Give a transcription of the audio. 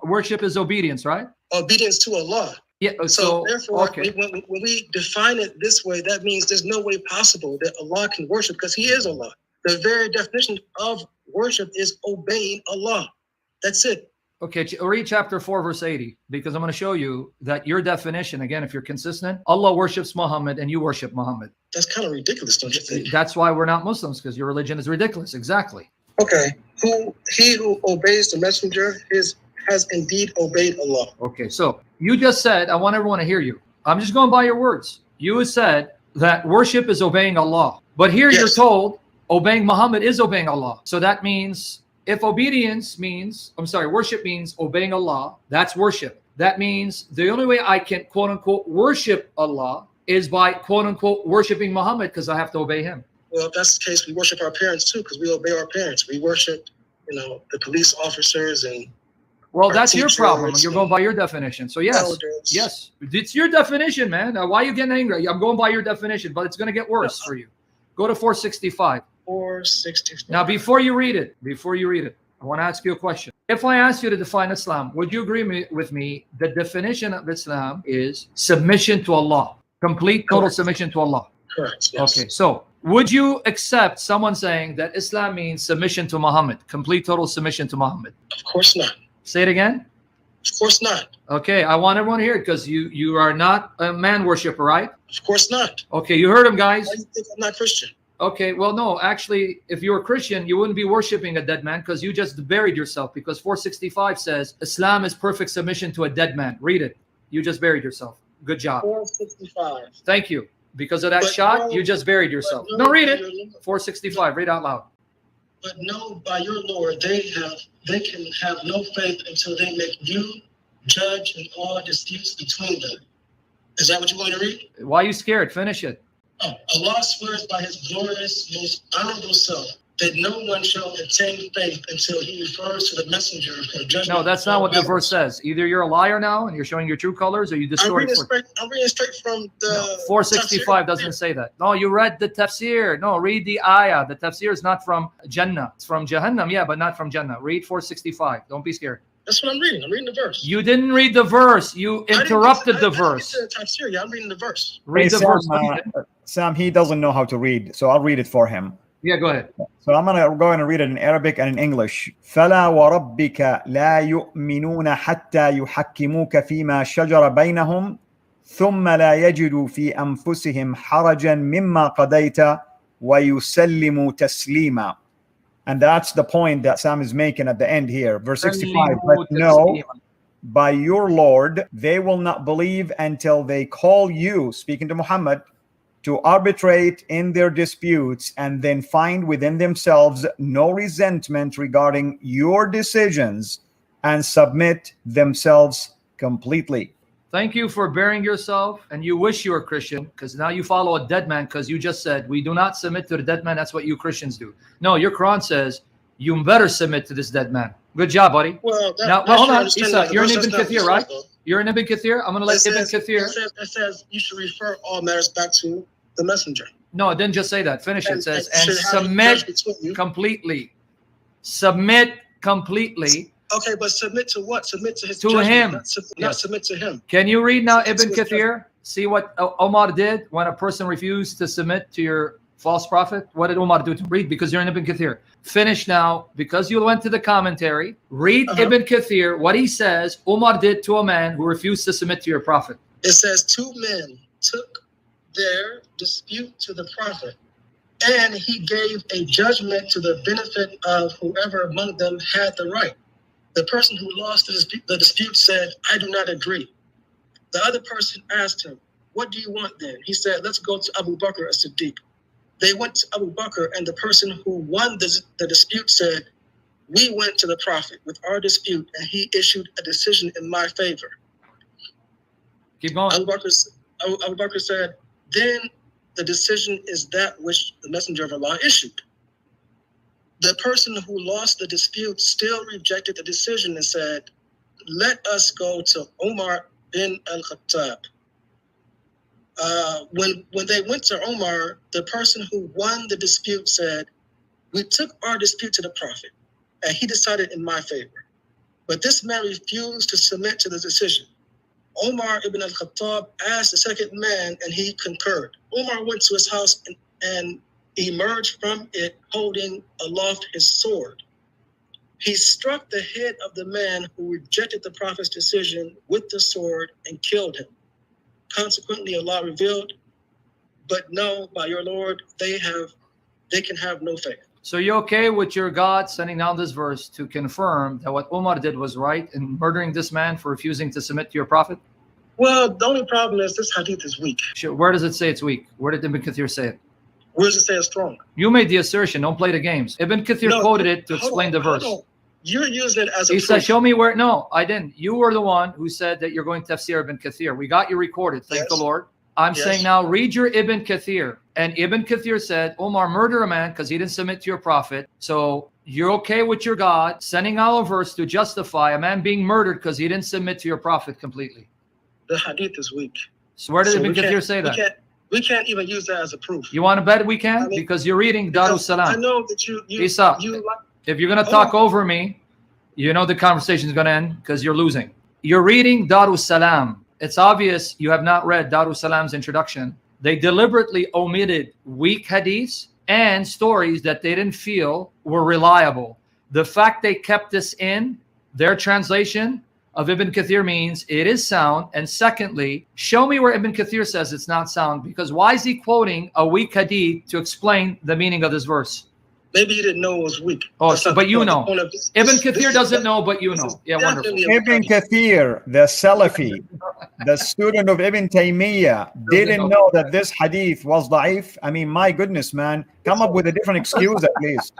Worship is obedience, right? Obedience to Allah. Yeah. So therefore, okay. when we define it this way, that means there's no way possible that Allah can worship because He is Allah. The very definition of worship is obeying Allah. That's it. Okay, read chapter 4, verse 80, because I'm going to show you that your definition, again, if you're consistent, Allah worships Muhammad and you worship Muhammad. That's kind of ridiculous, don't you think? That's why we're not Muslims, because your religion is ridiculous. Exactly. Okay. He who obeys the messenger has indeed obeyed Allah. Okay, so you just said, I want everyone to hear you. I'm just going by your words. You said that worship is obeying Allah. But here you're told obeying Muhammad is obeying Allah. So that means if worship means obeying Allah, that's worship. That means the only way I can quote unquote worship Allah is by quote unquote worshiping Muhammad because I have to obey him. Well, if that's the case, we worship our parents too because we obey our parents. We worship, the police officers and well, that's your problem. You're going by your definition. So yes, elders. Yes, it's your definition, man. Why are you getting angry? I'm going by your definition, but it's going to get worse for you. Go to 465. 465. Now, before you read it, I want to ask you a question. If I ask you to define Islam, would you agree with me? The definition of Islam is submission to Allah, complete, total submission to Allah. Correct. Yes. Okay, so would you accept someone saying that Islam means submission to Muhammad, complete, total submission to Muhammad? Of course not. Say it again. Of course not. Okay, I want everyone to hear it because you are not a man worshiper, right? Of course not. Okay, you heard him, guys. Why do you think I'm not Christian? Okay, well, no, actually, if you were Christian, you wouldn't be worshiping a dead man because you just buried yourself because 465 says Islam is perfect submission to a dead man. Read it. You just buried yourself. Good job. 465. Thank you. Because of that shot, you just buried yourself. No, read it. 465. Read out loud. But no, by your Lord, they can have no faith until they make you judge in all disputes between them. Is that what you want to read? Why are you scared? Finish it. Oh, Allah swears by His glorious, most honorable self that no one shall obtain faith until He refers to the messenger for judgment. No, that's not what the verse says. Either you're a liar now and you're showing your true colors, or you distort it. I'm reading straight from the 465 doesn't say that. No, you read the tafsir. No, read the ayah. The tafsir is not from Jannah. It's from Jahannam, yeah, but not from Jannah. Read 465. Don't be scared. That's what I'm reading. I'm reading the verse. You didn't read the verse. You interrupted the verse. I'm reading the verse. Read the verse. Sam, he doesn't know how to read, so I'll read it for him. Yeah, go ahead. So I'm going to go and read it in Arabic and in English. فَلَا وَرَبِّكَ لَا يُؤْمِنُونَ حَتَّى يُحَكِّمُوكَ فِيمَا شَجَرَ بَيْنَهُمْ ثُمَّ لَا يَجِدُوا فِي أَنفُسِهِمْ حَرَجًا مِمَّا قَضَيْتَ وَيُسَلِّمُوا تَسْلِيمًا. And that's the point that Sam is making at the end here. Verse 65. But no, by your Lord, they will not believe until they call you, speaking to Muhammad, to arbitrate in their disputes and then find within themselves no resentment regarding your decisions and submit themselves completely. Thank you for bearing yourself, and you wish you were Christian because now you follow a dead man because you just said we do not submit to the dead man. That's what you Christians do. No, your Quran says you better submit to this dead man. Good job, buddy. Well, hold on, Isa, you're in Ibn Kathir, right? You're in Ibn Kathir. I'm going to let Ibn Kathir. It says you should refer all matters back to the messenger. No, it didn't just say that. Finish it. It says and submit completely. Submit completely. Okay, but submit to what? Submit to his judgment, him. Not submit to him. Can you read now Ibn Kathir? See what Omar did when a person refused to submit to your false prophet? What did Omar do to read? Because you're in Ibn Kathir. Finish now. Because you went to the commentary. Read Ibn Kathir. What he says Omar did to a man who refused to submit to your prophet. It says 2 men took their dispute to the prophet, and he gave a judgment to the benefit of whoever among them had the right. The person who lost the dispute said, I do not agree. The other person asked him, what do you want then? He said, let's go to Abu Bakr as-Siddiq. They went to Abu Bakr, and the person who won the dispute said, we went to the prophet with our dispute, and he issued a decision in my favor. Keep going. Abu Bakr said, then the decision is that which the messenger of Allah issued. The person who lost the dispute still rejected the decision and said, let us go to Umar bin al-Khattab. When they went to Umar, the person who won the dispute said, we took our dispute to the prophet, and he decided in my favor. But this man refused to submit to the decision. Omar ibn al-Khattab asked the second man, and he concurred. Omar went to his house and emerged from it holding aloft his sword. He struck the head of the man who rejected the Prophet's decision with the sword and killed him. Consequently, Allah revealed, but no, by your Lord, they can have no faith. So you okay with your God sending down this verse to confirm that what Umar did was right in murdering this man for refusing to submit to your Prophet? Well, the only problem is this hadith is weak. Sure. Where does it say it's weak? Where did Ibn Kathir say it? Where does it say it's strong? You made the assertion. Don't play the games. Ibn Kathir quoted it to explain the verse. You're using it as a He proof. said, show me where. No, I didn't. You were the one who said that you're going to tafsir Ibn Kathir. We got you recorded. Thank the Lord. I'm saying now, read your Ibn Kathir. And Ibn Kathir said, Omar murdered a man because he didn't submit to your Prophet. So you're okay with your God sending out a verse to justify a man being murdered because he didn't submit to your Prophet completely. The hadith is weak. So where did Ibn Kathir say that? We can't even use that as a proof. You want to bet we can? Because you're reading Darus Salam. I know that you Isa, if you're going to talk over me, you know the conversation is going to end because you're losing. You're reading Darus Salam. It's obvious you have not read Darus Salam's introduction. They deliberately omitted weak hadiths and stories that they didn't feel were reliable. The fact they kept this in their translation of Ibn Kathir means it is sound. And secondly, show me where Ibn Kathir says it's not sound, because why is he quoting a weak hadith to explain the meaning of this verse? Maybe you didn't know it was weak. Oh, so, but you know. Ibn Kathir doesn't know, but you know. Yeah, wonderful. Ibn Kathir, the Salafi, the student of Ibn Taymiyyah, didn't know that this hadith was da'if. I mean, my goodness, man. Come up with a different excuse at least.